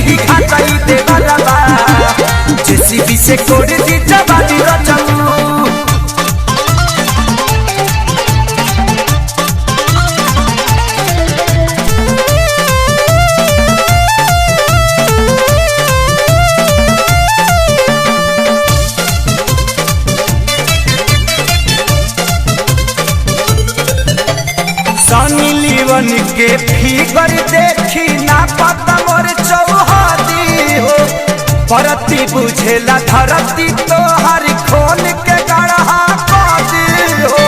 दी घाटाई दे बलबा JCB से कोड़ दी जवानी रचऊ। सनी लीवन के फिगर देखी ना पता मोर चौहदी हो परती बुझेला धरती तो हर खोल के गढ़ा कदी हो।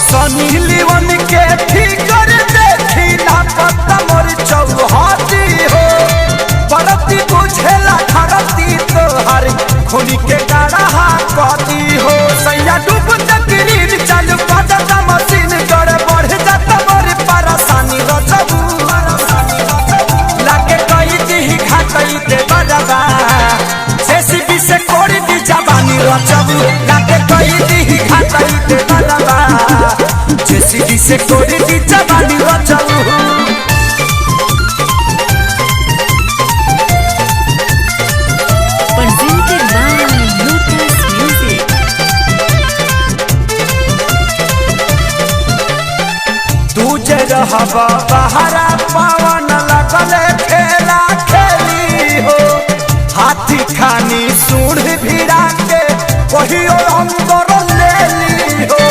सनी लीवन के फिगर देखी ना पता मोर चौहदी हो परती बुझेला धरती तो हर खोल के गढ़ा कदी हो। सैया डूब चालू काटा मशीन कर बढ़ जाता बड़ी परेशानी रचबू लाके कई दी घाटाई दे बलबा जेसीबी से कोड़ दी जवानी रचबू लाके कई दी घाटाई दे बलबा जेसीबी से कोड़ दी जवानी रचबू। रहबा बहरा पवन लगले खेला खेली हो हाथी खानी सूढ़ भिड़ा के कहियो अंदर ले ली हो।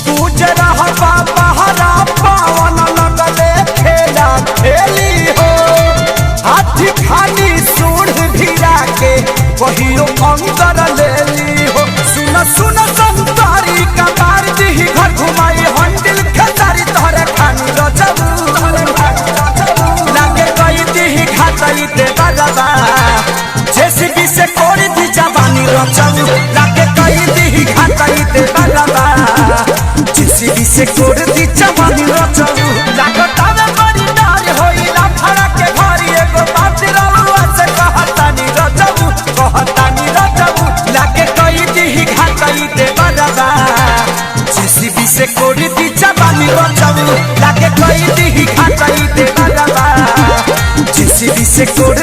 तू जे रहबा बहरा पवन लगले खेला खेली हो हाथी खानी सूढ़ भिड़ा के कहियो अंदर ले ली हो। सुन सुन संतारी का घर घुमाई हंडिल खेसारी तोहरे खानी रचबू लागे कई दी घाटाई दे बलबा जेसीबी से कोड़ दी जवानी रचबू लागे कई दी घाटाई दे बलबा जेसीबी से कोड़ दी जवानी रचबू। लागतावे बड़ी डाल होइला फड़ा के घरी एगो बात रलुआ से कहतानी रचबू लागे कई दी घाटाई दे बलबा जेसीबी से कोड़ दी जवानी रचबू लागे कई दी घाटाई दे बलबा जेसीबी से कोड़